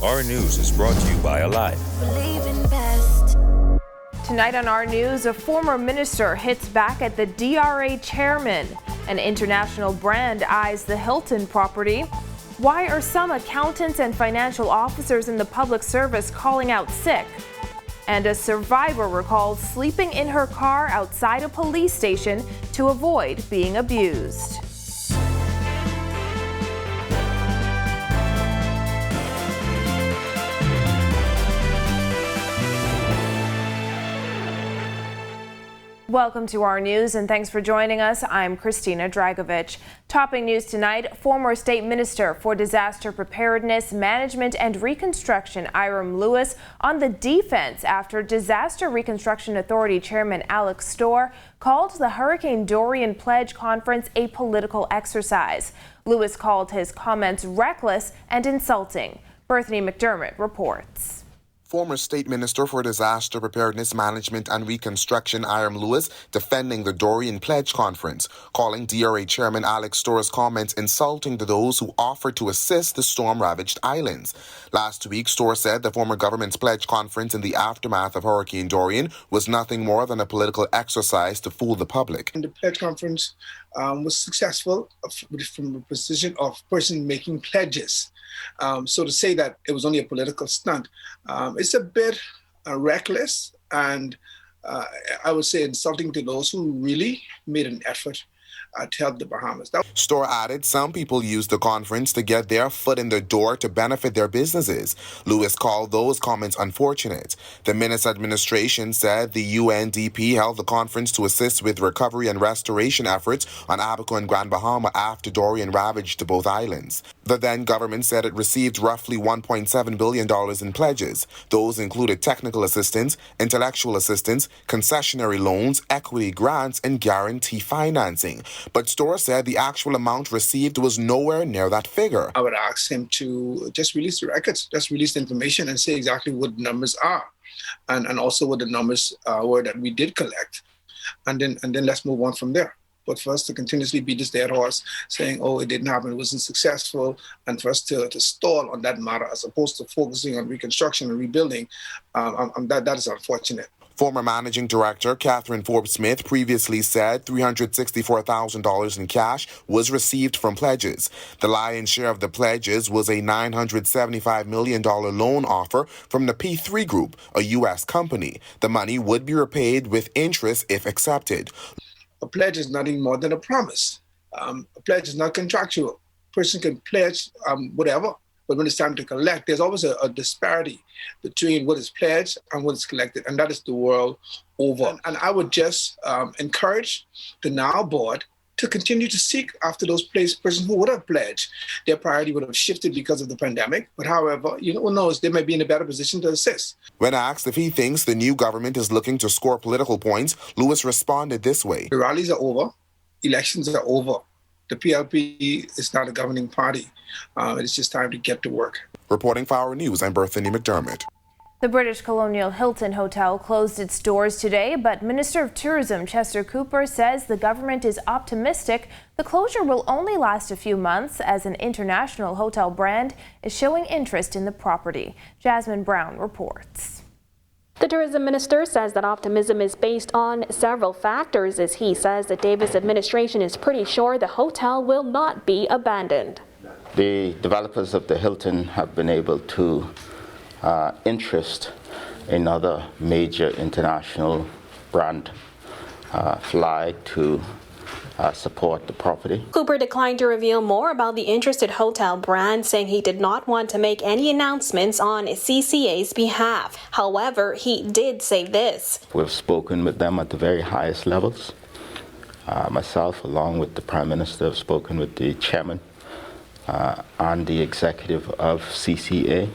Our News is brought to you by Alive. Tonight on Our News, a former minister hits back at the DRA chairman. An international brand eyes the Hilton property. Why are some accountants and financial officers in the public service calling out sick? And a survivor recalls sleeping in her car outside a police station to avoid being abused. Welcome to Our News and thanks for joining us. I'm Christina Dragovich. Topping news tonight, former State Minister for Disaster Preparedness, Management and Reconstruction Iram Lewis on the defense after Disaster Reconstruction Authority Chairman Alex Storr called the Hurricane Dorian Pledge Conference a political exercise. Lewis called his comments reckless and insulting. Bethany McDermott reports. Former State Minister for Disaster Preparedness, Management and Reconstruction Iram Lewis defending the Dorian Pledge Conference, calling DRA Chairman Alex Storr's comments insulting to those who offered to assist the storm-ravaged islands. Last week, Storr said the former government's pledge conference in the aftermath of Hurricane Dorian was nothing more than a political exercise to fool the public. The pledge conference was successful from the position of person making pledges. So to say that it was only a political stunt, it's a bit reckless and I would say insulting to those who really made an effort to help the Bahamas. Storr added some people used the conference to get their foot in the door to benefit their businesses. Lewis called those comments unfortunate. The minister's administration said the UNDP held the conference to assist with recovery and restoration efforts on Abaco and Grand Bahama after Dorian ravaged both islands. The then government said it received roughly $1.7 billion in pledges. Those included technical assistance, intellectual assistance, concessionary loans, equity grants, and guarantee financing. But Storr said the actual amount received was nowhere near that figure. I would ask him to just release the records, just release the information and say exactly what the numbers are and also what the numbers were that we did collect. And then let's move on from there. But for us to continuously beat this dead horse saying, oh, it didn't happen, it wasn't successful, and for us to stall on that matter as opposed to focusing on reconstruction and rebuilding, that is unfortunate. Former Managing Director Catherine Forbes-Smith previously said $364,000 in cash was received from pledges. The lion's share of the pledges was a $975 million loan offer from the P3 Group, a U.S. company. The money would be repaid with interest if accepted. A pledge is nothing more than a promise. A pledge is not contractual. A person can pledge whatever. But when it's time to collect, there's always a disparity between what is pledged and what is collected, and that is the world over. And I would just encourage the now board to continue to seek after those persons who would have pledged. Their priority would have shifted because of the pandemic. But however, who knows, they may be in a better position to assist. When asked if he thinks the new government is looking to score political points, Lewis responded this way. The rallies are over. Elections are over. The PLP is not a governing party. It's just time to get to work. Reporting for Our News, I'm Bethany McDermott. The British Colonial Hilton Hotel closed its doors today, but Minister of Tourism Chester Cooper says the government is optimistic the closure will only last a few months as an international hotel brand is showing interest in the property. Jasmine Brown reports. The tourism minister says that optimism is based on several factors, as he says the Davis administration is pretty sure the hotel will not be abandoned. The developers of the Hilton have been able to interest another major international brand flag to support the property. Cooper declined to reveal more about the interested hotel brand, saying he did not want to make any announcements on CCA's behalf. However, he did say this. We've spoken with them at the very highest levels. Myself, along with the Prime Minister, have spoken with the chairman and the executive of CCA,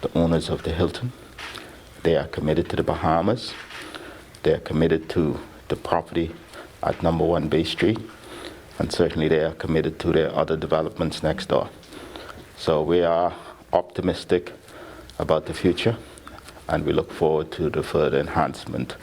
the owners of the Hilton. They are committed to the Bahamas. They are committed to the property at number 1 Bay Street, and certainly they are committed to their other developments next door. So we are optimistic about the future, and we look forward to the further enhancement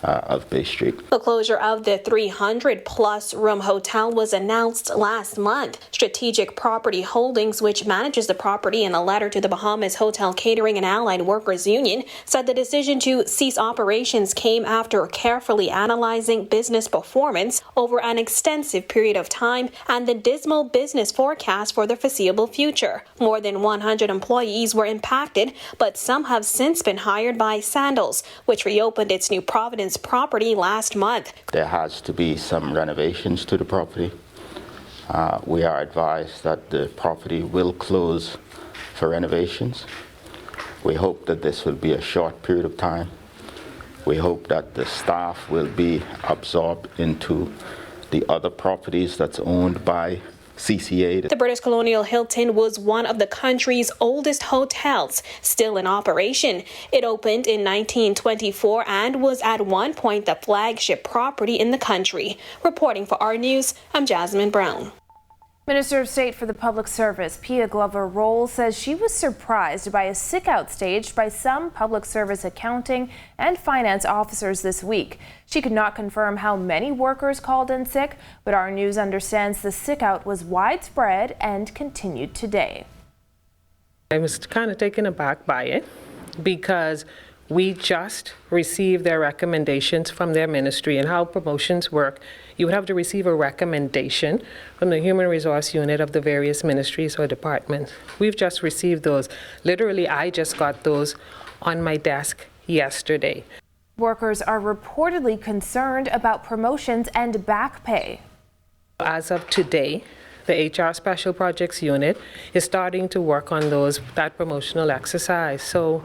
of Bay Street. The closure of the 300-plus room hotel was announced last month. Strategic Property Holdings, which manages the property, in a letter to the Bahamas Hotel Catering and Allied Workers Union, said the decision to cease operations came after carefully analyzing business performance over an extensive period of time and the dismal business forecast for the foreseeable future. More than 100 employees were impacted, but some have since been hired by Sandals, which reopened its New Providence property last month. There has to be some renovations to the property. We are advised that the property will close for renovations. We hope that this will be a short period of time. We hope that the staff will be absorbed into the other properties that's owned by CCA. The British Colonial Hilton was one of the country's oldest hotels, still in operation. It opened in 1924 and was at one point the flagship property in the country. Reporting for our News, I'm Jasmine Brown. Minister of State for the Public Service, Pia Glover-Roll, says she was surprised by a sick-out staged by some public service accounting and finance officers this week. She could not confirm how many workers called in sick, but our News understands the sick-out was widespread and continued today. I was kind of taken aback by it because we just received their recommendations from their ministry, and how promotions work. You would have to receive a recommendation from the Human Resource Unit of the various ministries or departments. We've just received those. Literally, I just got those on my desk yesterday. Workers are reportedly concerned about promotions and back pay. As of today, the HR Special Projects Unit is starting to work on that promotional exercise. So,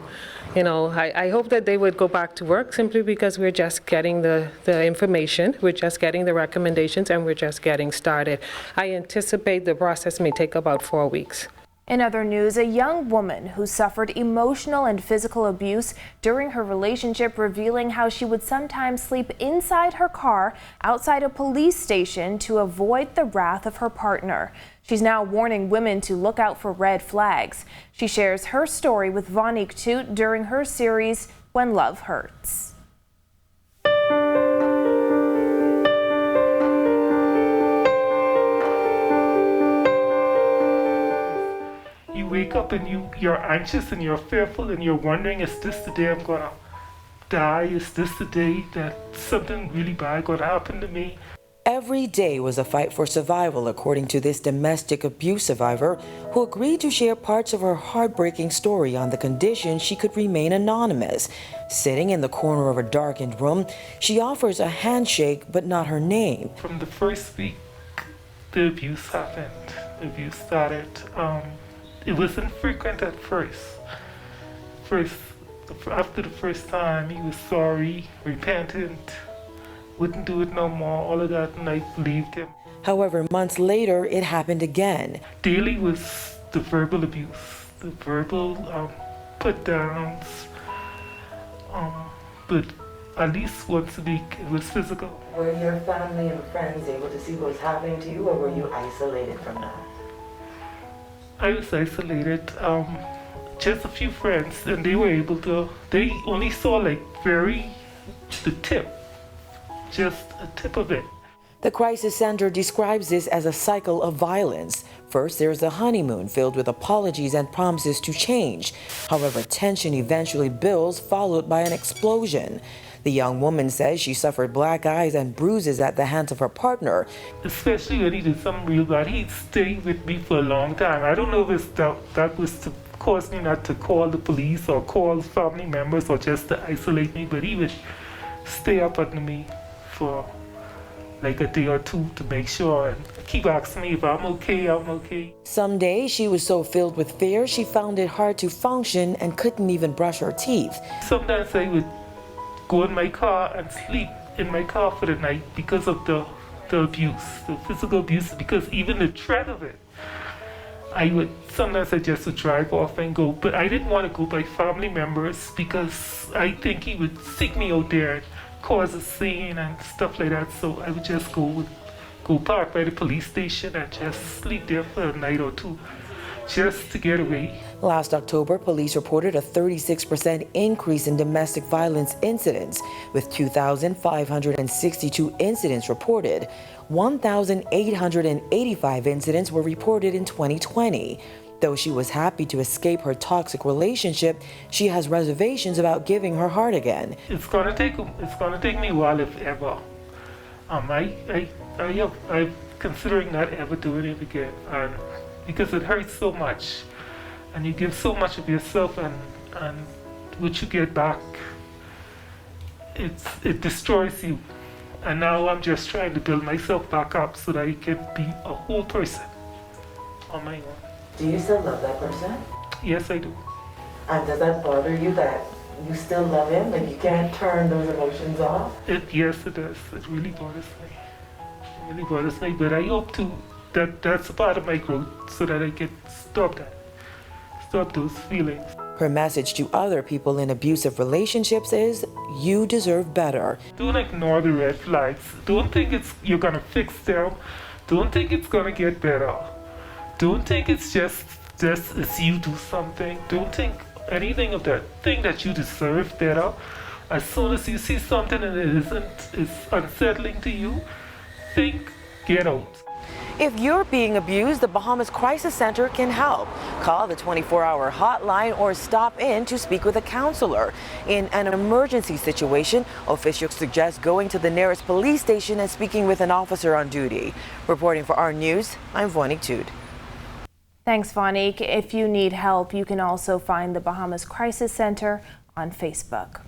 I hope that they would go back to work, simply because we're just getting the information, we're just getting the recommendations, and we're just getting started. I anticipate the process may take about 4 weeks. In other news, a young woman who suffered emotional and physical abuse during her relationship, revealing how she would sometimes sleep inside her car outside a police station to avoid the wrath of her partner. She's now warning women to look out for red flags. She shares her story with Vonique Toot during her series, When Love Hurts. You wake up and you're anxious and you're fearful and you're wondering, is this the day I'm gonna die? Is this the day that something really bad gonna happen to me? Every day was a fight for survival, according to this domestic abuse survivor, who agreed to share parts of her heartbreaking story on the condition she could remain anonymous. Sitting in the corner of a darkened room, she offers a handshake but not her name. From the first week the abuse happened, the abuse started. It wasn't frequent at first. After the first time, he was sorry, repentant, wouldn't do it no more, all of that, and I believed him. However, months later, it happened again. Daily was the verbal abuse, the verbal put-downs, but at least once a week it was physical. Were your family and friends able to see what was happening to you, or were you isolated from that? I was isolated, just a few friends, and they were able to, they only saw the tip, just a tip of it. The crisis center describes this as a cycle of violence. First, there's a honeymoon filled with apologies and promises to change. However, tension eventually builds, followed by an explosion. The young woman says she suffered black eyes and bruises at the hands of her partner. Especially when he did something real bad, he'd stay with me for a long time. I don't know if that was to cause me not to call the police or call family members or just to isolate me, but he would stay up under me for like a day or two to make sure and keep asking me if I'm okay. Some days she was so filled with fear she found it hard to function and couldn't even brush her teeth. Sometimes I would go in my car and sleep in my car for the night because of the abuse, the physical abuse, because even the threat of it. Sometimes I just would drive off and go, but I didn't want to go by family members because I think he would seek me out there and cause a scene and stuff like that, so I would just go park by the police station and just sleep there for a night or two just to get away. Last October, police reported a 36% increase in domestic violence incidents, with 2,562 incidents reported. 1,885 incidents were reported in 2020. Though she was happy to escape her toxic relationship, she has reservations about giving her heart again. It's gonna take me a while, if ever. I'm considering not ever doing it again, because it hurts so much, and you give so much of yourself, and what you get back, it destroys you. And now I'm just trying to build myself back up so that I can be a whole person on my own. Do you still love that person? Yes, I do. And does that bother you that you still love him, but you can't turn those emotions off? Yes, it does. It really bothers me. It really bothers me, but I hope that's a part of my growth so that I can stop those feelings. Her message to other people in abusive relationships is, you deserve better. Don't ignore the red flags. Don't think you're gonna fix them. Don't think it's gonna get better. Don't think it's just as you do something. Don't think anything of that. Think that you deserve better. As soon as you see something and is unsettling to you, think, get out. If you're being abused, the Bahamas Crisis Center can help. Call the 24-hour hotline or stop in to speak with a counselor. In an emergency situation, officials suggest going to the nearest police station and speaking with an officer on duty. Reporting for our news, I'm Vonique Tude. Thanks, Vonique. If you need help, you can also find the Bahamas Crisis Center on Facebook.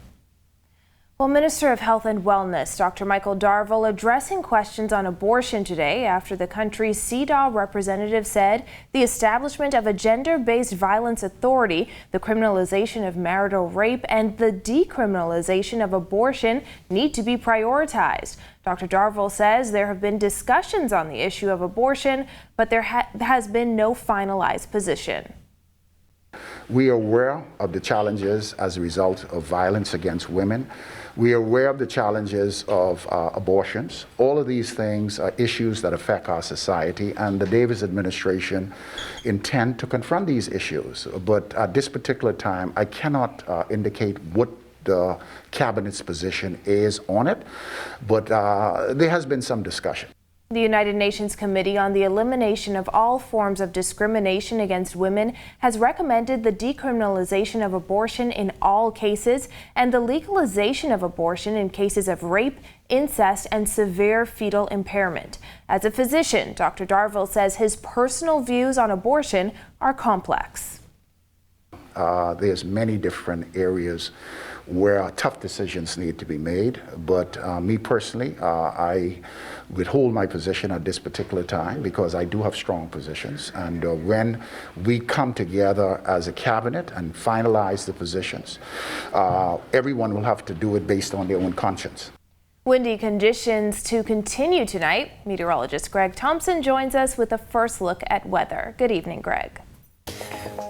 Well, Minister of Health and Wellness, Dr. Michael Darville, addressing questions on abortion today after the country's CEDAW representative said the establishment of a gender-based violence authority, the criminalization of marital rape, and the decriminalization of abortion need to be prioritized. Dr. Darville says there have been discussions on the issue of abortion, but there has been no finalized position. We are aware of the challenges as a result of violence against women. We are aware of the challenges of abortions. All of these things are issues that affect our society, and the Davis administration intend to confront these issues. But at this particular time, I cannot indicate what the cabinet's position is on it, but there has been some discussion. The United Nations Committee on the Elimination of All Forms of Discrimination Against Women has recommended the decriminalization of abortion in all cases and the legalization of abortion in cases of rape, incest, and severe fetal impairment. As a physician, Dr. Darville says his personal views on abortion are complex. There's many different areas where tough decisions need to be made, but me personally, I withhold my position at this particular time because I do have strong positions, and when we come together as a cabinet and finalize the positions, everyone will have to do it based on their own conscience. Windy conditions to continue tonight. Meteorologist Greg Thompson joins us with a first look at weather. Good evening, Greg.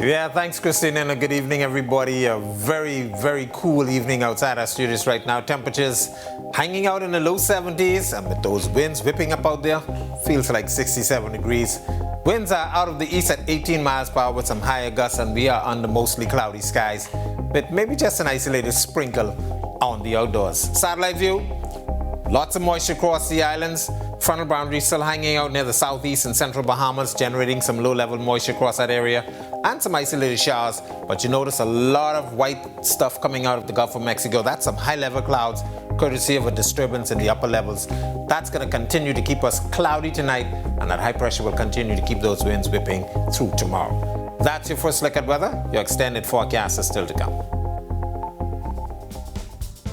Yeah, thanks, Christine, and a good evening, everybody. A very, very cool evening outside our studios right now. Temperatures hanging out in the low 70s, and with those winds whipping up out there, feels like 67 degrees. Winds are out of the east at 18 miles per hour with some higher gusts, and we are under mostly cloudy skies, with maybe just an isolated sprinkle on the outdoors. Satellite view, lots of moisture across the islands. Frontal boundary still hanging out near the southeast and central Bahamas, generating some low-level moisture across that area and some isolated showers. But you notice a lot of white stuff coming out of the Gulf of Mexico. That's some high-level clouds, courtesy of a disturbance in the upper levels. That's going to continue to keep us cloudy tonight, and that high pressure will continue to keep those winds whipping through tomorrow. That's your first look at weather. Your extended forecast is still to come.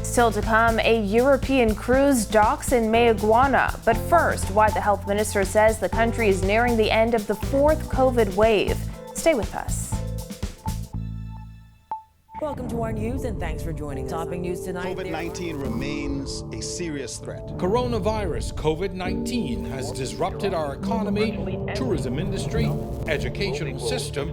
Still to come, a European cruise docks in Mayaguana. But first, why the health minister says the country is nearing the end of the fourth COVID wave. Stay with us. Welcome to our news and thanks for joining us. Topping news tonight. COVID-19 remains a serious threat. Coronavirus COVID-19 has disrupted our economy, tourism industry, educational system,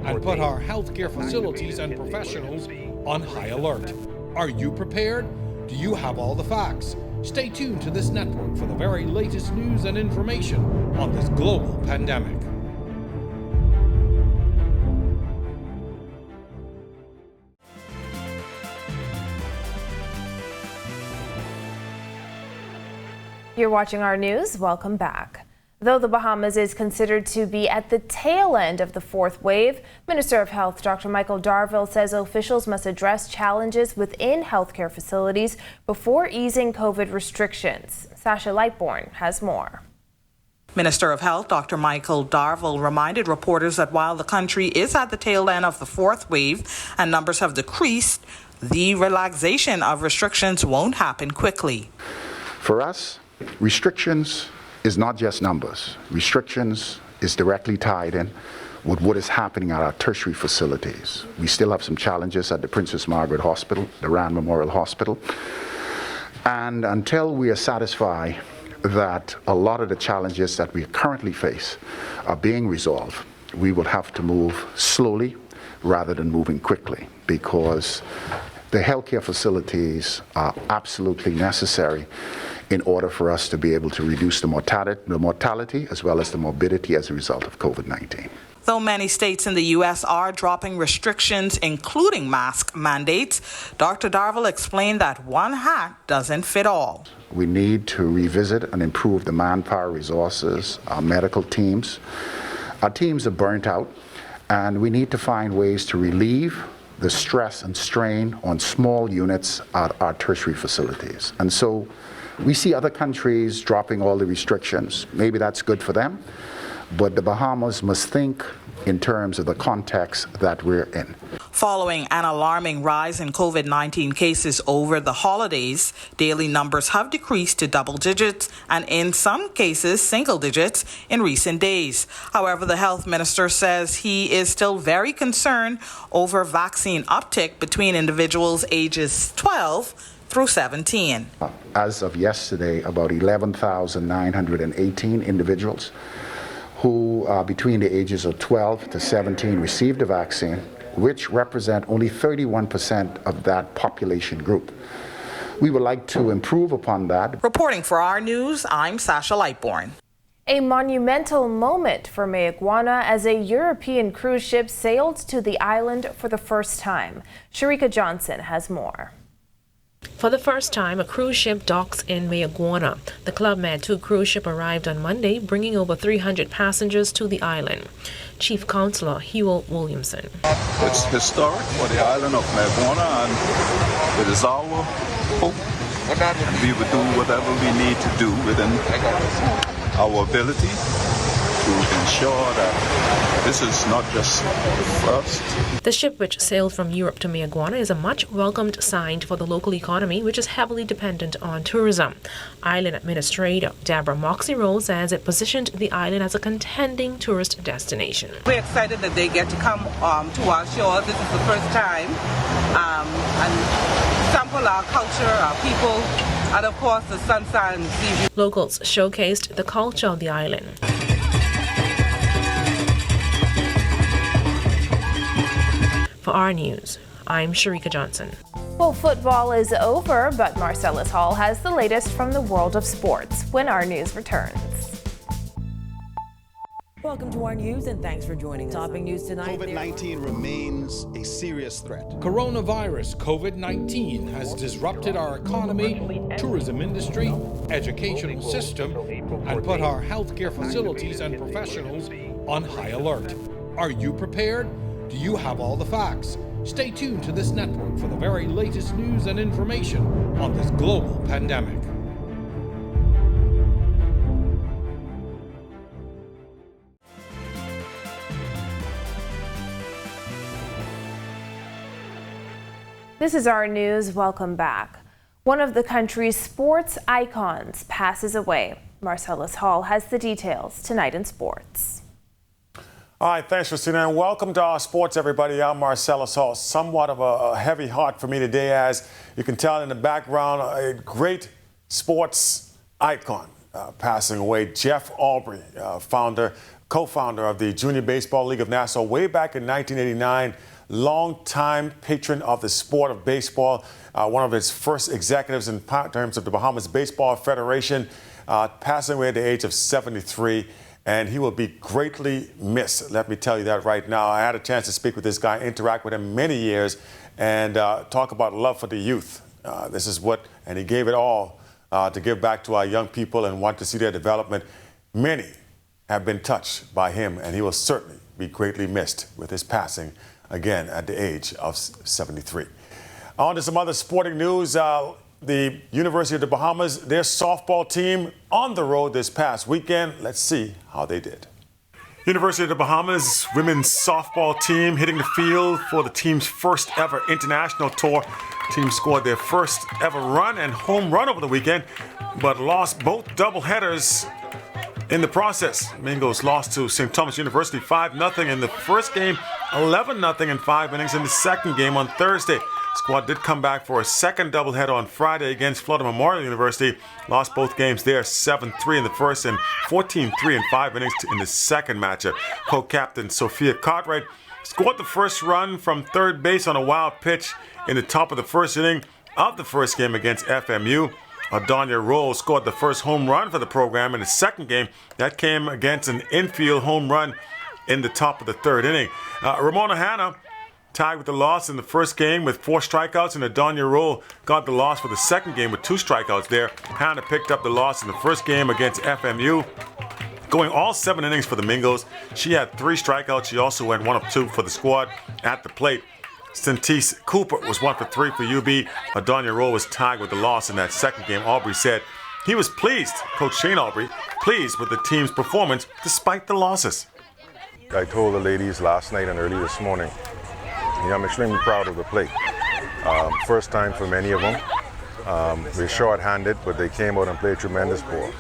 and put our healthcare facilities and professionals on high alert. Are you prepared? Do you have all the facts? Stay tuned to this network for the very latest news and information on this global pandemic. You're watching our news. Welcome back. Though the Bahamas is considered to be at the tail end of the fourth wave, Minister of Health Dr. Michael Darville says officials must address challenges within healthcare facilities before easing COVID restrictions. Sasha Lightbourne has more. Minister of Health Dr. Michael Darville reminded reporters that while the country is at the tail end of the fourth wave and numbers have decreased, the relaxation of restrictions won't happen quickly. For us, restrictions is not just numbers. Restrictions is directly tied in with what is happening at our tertiary facilities. We still have some challenges at the Princess Margaret Hospital, the Rand Memorial Hospital. And until we are satisfied that a lot of the challenges that we currently face are being resolved, we will have to move slowly rather than moving quickly, because the healthcare facilities are absolutely necessary in order for us to be able to reduce the mortality as well as the morbidity as a result of COVID-19. Though many states in the U.S. are dropping restrictions, including mask mandates, Dr. Darville explained that one hat doesn't fit all. We need to revisit and improve the manpower resources, our medical teams. Our teams are burnt out, and we need to find ways to relieve the stress and strain on small units at our tertiary facilities. And so we see other countries dropping all the restrictions. Maybe that's good for them, but the Bahamas must think in terms of the context that we're in. Following an alarming rise in COVID-19 cases over the holidays, daily numbers have decreased to double digits and in some cases single digits in recent days. However, the health minister says he is still very concerned over vaccine uptick between individuals ages 12 through 17. As of yesterday, about 11,918 individuals who are between the ages of 12 to 17 received the vaccine, which represent only 31% of that population group. We would like to improve upon that. Reporting for our news, I'm Sasha Lightbourne. A monumental moment for Mayaguana as a European cruise ship sailed to the island for the first time. Sharika Johnson has more. For the first time, a cruise ship docks in Mayaguana. The Club Med 2 cruise ship arrived on Monday, bringing over 300 passengers to the island. Chief Counselor Hugh Williamson. It's historic for the island of Mayaguana, and it is our hope, and we will do whatever we need to do within our ability to ensure that this is not just the first. The ship, which sailed from Europe to Mayaguana, is a much welcomed sign for the local economy, which is heavily dependent on tourism. Island Administrator Deborah Moxie-Rowe says it positioned the island as a contending tourist destination. We're excited that they get to come to our shores. This is the first time, and sample our culture, our people, and of course the sunshine and sea view. Locals showcased the culture of the island. For our news, I'm Sharika Johnson. Well, football is over, but Marcellus Hall has the latest from the world of sports when our news returns. Welcome to our news and thanks for joining us. Topping news tonight. COVID-19 remains a serious threat. Coronavirus COVID-19 has disrupted our economy, tourism industry, educational system, and put our healthcare facilities and professionals on high alert. Are you prepared? Do you have all the facts? Stay tuned to this network for the very latest news and information on this global pandemic. This is our news. Welcome back. One of the country's sports icons passes away. Marcellus Hall has the details tonight in sports. All right, thanks, Christina, and welcome to our sports, everybody. I'm Marcellus Hall. Somewhat of a heavy heart for me today, as you can tell in the background, a great sports icon passing away. Jeff Aubrey, co-founder of the Junior Baseball League of Nassau way back in 1989, longtime patron of the sport of baseball, one of its first executives in terms of the Bahamas Baseball Federation, passing away at the age of 73. And he will be greatly missed. Let me tell you that right now. I had a chance to speak with this guy, interact with him many years, and talk about love for the youth. This is what, and he gave it all to give back to our young people and want to see their development. Many have been touched by him, and he will certainly be greatly missed with his passing again at the age of 73. On to some other sporting news. The University of the Bahamas, their softball team on the road this past weekend. Let's see how they did. University of the Bahamas women's softball team hitting the field for the team's first ever international tour. The team scored their first ever run and home run over the weekend, but lost both doubleheaders in the process. Mingos lost to St. Thomas University 5-0 in the first game, 11-0 in 5 innings in the second game on Thursday. The squad did come back for a second doubleheader on Friday against Florida Memorial University. Lost both games there, 7-3 in the first and 14-3 in 5 innings in the second matchup. Co-captain Sophia Cartwright scored the first run from third base on a wild pitch in the top of the first inning of the first game against FMU. Adonia Roll scored the first home run for the program in the second game. That came against an infield home run in the top of the third inning. Ramona Hanna tied with the loss in the first game with 4 strikeouts, and Adonia Roll got the loss for the second game with 2 strikeouts there. Hanna picked up the loss in the first game against FMU, going all 7 innings for the Mingos. She had 3 strikeouts. She also went 1 of 2 for the squad at the plate. Centise Cooper was 1 for 3 for UB. Adonia Roll was tied with the loss in that second game. Aubrey said he was pleased, Coach Shane Aubrey, pleased with the team's performance despite the losses. I told the ladies last night and early this morning, I'm extremely proud of the play. First time for many of them. We're short-handed, but they came out and played tremendous ball.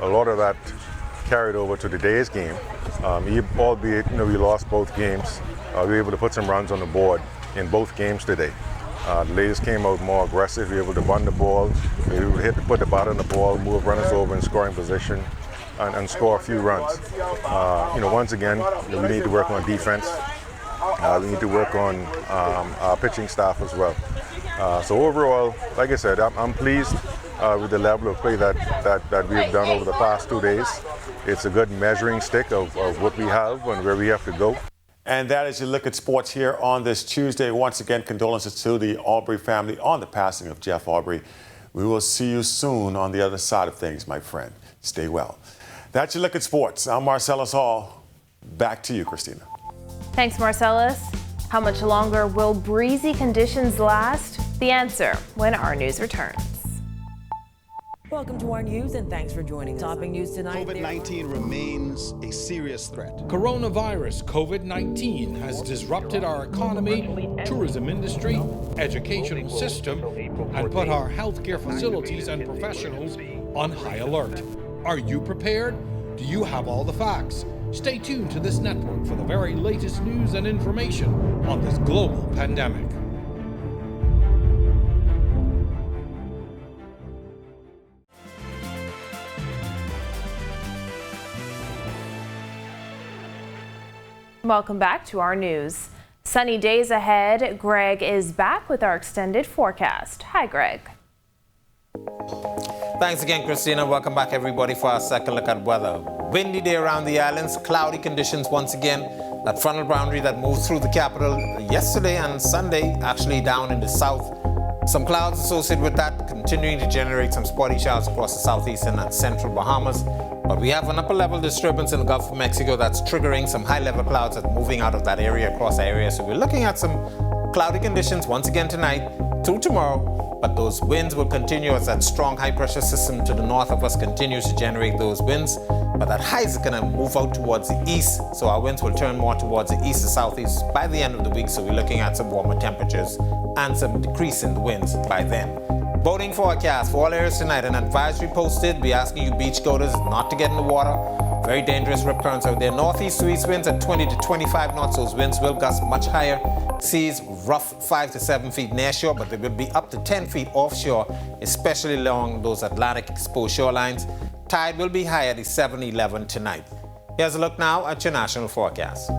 A lot of that carried over to today's game. Albeit we lost both games, we were able to put some runs on the board in both games today. The ladies came out more aggressive, we were able to run the ball, we were able to put the bat on the ball, move runners over in scoring position, and score a few runs. Once again, we need to work on defense. We need to work on our pitching staff as well. So overall, like I said, I'm pleased with the level of play that we've done over the past 2 days. It's a good measuring stick of what we have and where we have to go. And that is your look at sports here on this Tuesday. Once again, condolences to the Aubrey family on the passing of Jeff Aubrey. We will see you soon on the other side of things, my friend. Stay well. That's your look at sports. I'm Marcellus Hall. Back to you, Christina. Thanks, Marcellus. How much longer will breezy conditions last? The answer when our news returns. Welcome to our news and thanks for joining us. Topping news tonight. COVID-19 remains a serious threat. Coronavirus COVID-19 has disrupted our economy, tourism industry, educational system, and put our healthcare facilities and professionals on high alert. Are you prepared? Do you have all the facts? Stay tuned to this network for the very latest news and information on this global pandemic. Welcome back to our news. Sunny days ahead. Greg is back with our extended forecast. Hi, Greg. Thanks again, Christina. Welcome back, everybody, for our second look at weather. Windy day around the islands, cloudy conditions once again. That frontal boundary that moved through the capital yesterday and Sunday, actually down in the south. Some clouds associated with that, continuing to generate some spotty showers across the southeastern and central Bahamas. But we have an upper level disturbance in the Gulf of Mexico that's triggering some high level clouds that are moving out of that area across the area. So we're looking at some cloudy conditions once again tonight through tomorrow. But those winds will continue as that strong high pressure system to the north of us continues to generate those winds. But that high is going to move out towards the east. So our winds will turn more towards the east to southeast by the end of the week. So we're looking at some warmer temperatures and some decrease in the winds by then. Boating forecast for all areas tonight. An advisory posted. We're asking you beachgoers not to get in the water. Very dangerous rip currents out there. Northeast to east winds at 20 to 25 knots. Those winds will gust much higher. Seas rough 5 to 7 feet near shore, but they will be up to 10 feet offshore, especially along those Atlantic exposed shorelines. Tide will be high at 7-11 tonight. Here's a look now at your national forecast.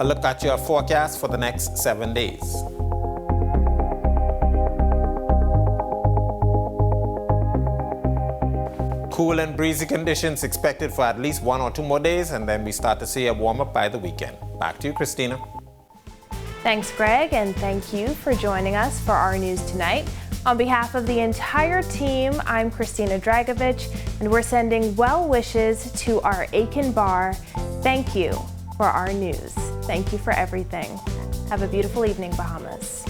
A look at your forecast for the next 7 days. Cool and breezy conditions expected for at least 1 or 2 more days, and then we start to see a warm up by the weekend. Back to you, Christina. Thanks, Greg, and thank you for joining us for our news tonight. On behalf of the entire team, I'm Christina Dragovich, and we're sending well wishes to our Aiken Bar. Thank you for our news. Thank you for everything. Have a beautiful evening, Bahamas.